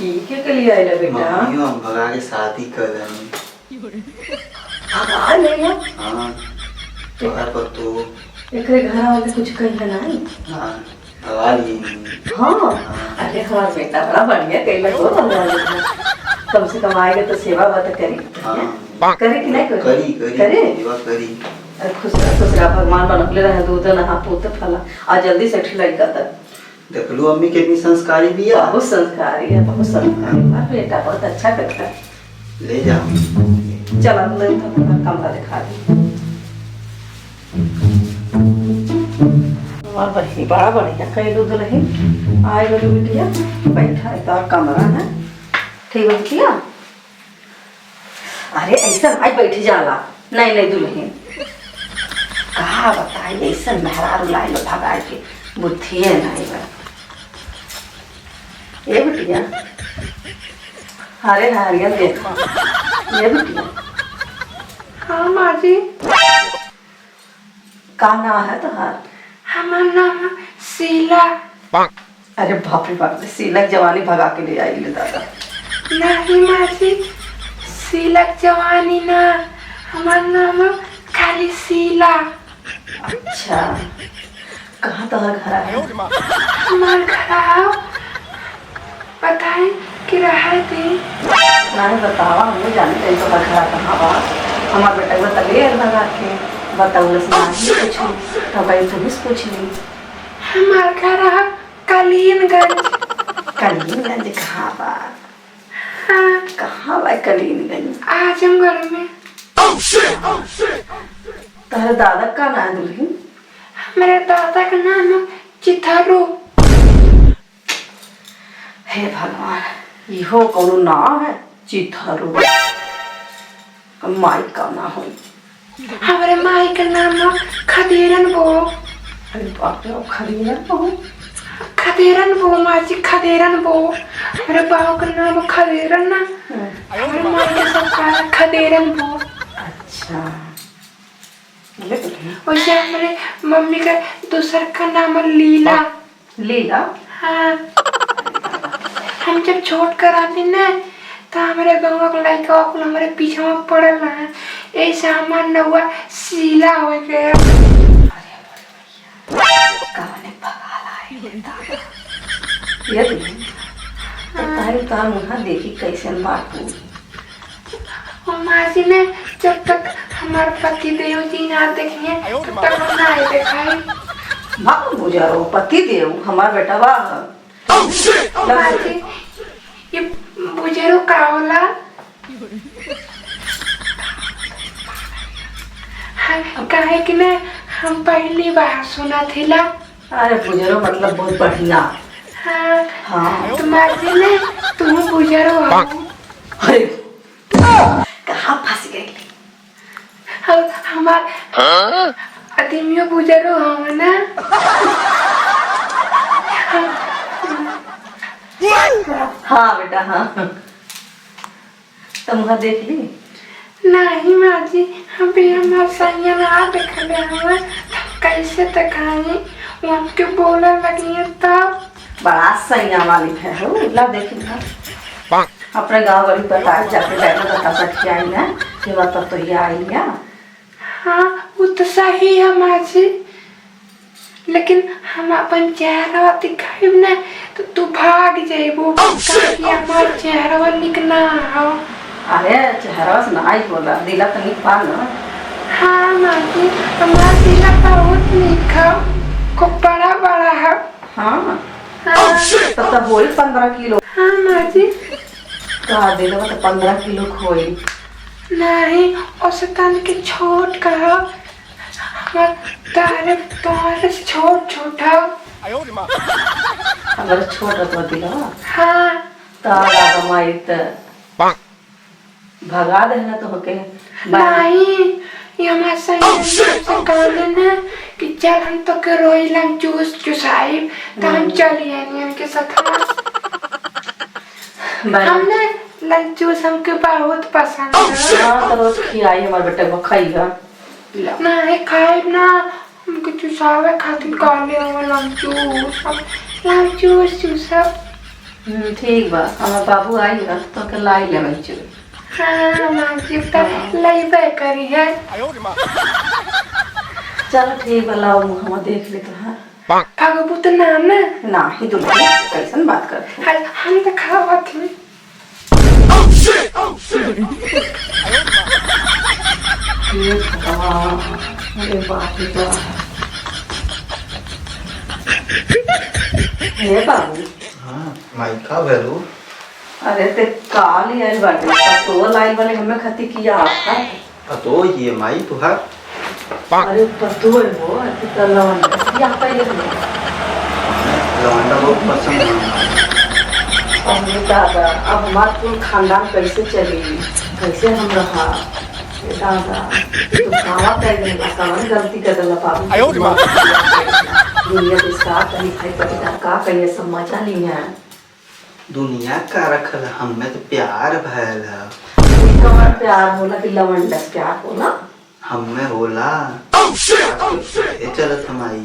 सीखे के लिए आइला बेटा। मम्मी हम भगा के शादी कर रहे भगा ले हाँ तोहर पर तो एकरे घर वाले कुछ कहिला नहीं। हाँ भगा लिए हाँ अरे हमारा बेटा बड़ा बढ़िया कहिला तो भगवान कम से कम आएगा तो सेवा बात करी। हाँ करे कि नहीं करी करे सेवा करी। अरे खुश रहा भगवान बनले रहे दूध नहा पूत फला और जल्दी से ठिलाई कर देख लो अम्मी कितनी संस्कारी भी है। बहुत संस्कारी है बहुत संस्कारी है बेटा बहुत अच्छा करता है। ले जाओ चला नहीं तो कमरा दिखा दी और बड़ी बड़ा बढ़िया कहीं दूध रही आए बोलो बिटिया बैठा है तो कमरा है ठीक है बिटिया। अरे ऐसा भाई बैठ जाला नहीं नहीं दुल्हन कहा बताई ऐसा मेहरारू लाई लो भगा के बुद्धि है नहीं बा ये बिटिया। अरे नारियल देखो ये बिटिया। हाँ माँ जी का नाम है तुम्हारा? हमारा नाम शीला। अरे बाप रे बाप शीलक जवानी भगा के ले आई ले दादा। नहीं माँ जी शीलक जवानी ना हमारा नाम खाली शीला। अच्छा कहाँ तुम्हारा घर है? हमारा घर बताए कि रहे थे नहीं बतावा हमें जानते हैं तुम्हारा घर कहाँ बा। हमारा बेटा को तले भगा के बताओ नहीं पूछो तो भाई पुलिस पूछ ली। हमारा घर कलीनगंज। कलीनगंज कहाँ बा? हाँ कहाँ बा कलीनगंज? आजमगढ़ में। तुम्हारे दादा का नाम दुल्हन? मेरे दादा का नाम चिथारू। हे भगवान इहो कोनो नाम है चिथारू माई का ना हो। हमारे माई का नाम खदेरन बो। अरे बाप रे खरीदना बहु खदेरन बो माँ जी खदेरन बो। हमारे बाबू का नाम खदेरन ना हमारे माई का सबका खदेरन बो। अच्छा ले दुल्हन। वैसे हमारे मम्मी का दूसर का नाम लीला। लीला हाँ हम जब छोट कर आते ना तो हमारे गाँव का लड़का हमारे पीछे में पड़ल रहा ऐसा हमारा नौवा शीला हो गया। कवने भगा लाए ये दादा। ये दुल्हन तारी तार मुहा देखी कैसे मारती। और माँ जी ने जब तक हमारे पति देव जी ना देखेंगे तब तक हम ना दिखाई। माँ बुझारो पति देव हमारा बेटा वाह। माँ जी ये बुजुर्ग का होला कहे कि ना हम पहली बार सुना थिला। अरे बुझारो मतलब बहुत बढ़िया। हाँ हाँ तो माँ जी ने तुम बुजुर्ग हो। अरे कहाँ फंस गई? हमार आदमियों बुजुर्ग हो ना। हाँ बेटा हाँ तुम वहाँ देख ली? नहीं माँ जी हम भी हमारे सैया ना देखले हमें कैसे दिखाई वो हमके बोलने लगी है तब। बड़ा सैया वाली है हो ला देखी ना अपने गाँव वाली बता जाके बैठा बता सकती आई ना कि बता तो ये आई है। हाँ वो तो सही है माँ जी लेकिन हम अपन चेहरा दिखाई ना तो तू भाग जाइबो कि हमारा चेहरा निक ना हो। अरे चेहरा से ना ही बोला दिला तो नहीं पा ना। हाँ माँ जी हमारा दिला बहुत निक है खूब बड़ा बड़ा है। हाँ हाँ तब तो बोल 15 किलो। हाँ माँ जी कहा दिला तो 15 किलो खोई। नहीं औसतन के छोट का तारे तारे से छोट छोटा। अगर छोटा तो दिला हाँ तारा हमारी तो भगा देना तो होके नहीं ये हमारे सही कहने ना कि चल हम तो के रोइला जूस चुसाई तो हम चलिए नहीं उनके साथ। हमने लंच जूस हमके बहुत पसंद है। हाँ तो रोज खिलाई हमारे बेटे को खाईगा। नहीं खाए ना हमके चुसावे खातिर काले हो लंच जूस चूसा। ठीक बा हमार बाबू आई रह तो के लाई ले मैं चुप हाँ माँ जी तो लईबे करी है। चलो ठीक बा लाओ मुँह हम देख ले तो है भगबू तो ना ना ना ही दुल्हन कैसन बात करते हाय हम तो खावा थी अरे बाप रे बाप हे बाबू हाँ माई का भेलू अरे ते काल आइल बाटे तो लाइल वाले हमें खती किया था तो ये माई तुहार अरे पतू है वो अति तलवन या पहले लवंडा बहुत पसंद है अब ये दादा अब हमारा पूरा खानदान कैसे चली कैसे हम रहा ये दादा तो खावा कर देगा कौन गलती कर देला बाबू दुनिया के साथ नहीं खाई पड़ेगा का कहिए सब मजा नहीं है दुनिया का रखल हमें तो प्यार भैल है कमर प्यार होला कि लवंडा प्यार होला हमें होला ये चलत हमारी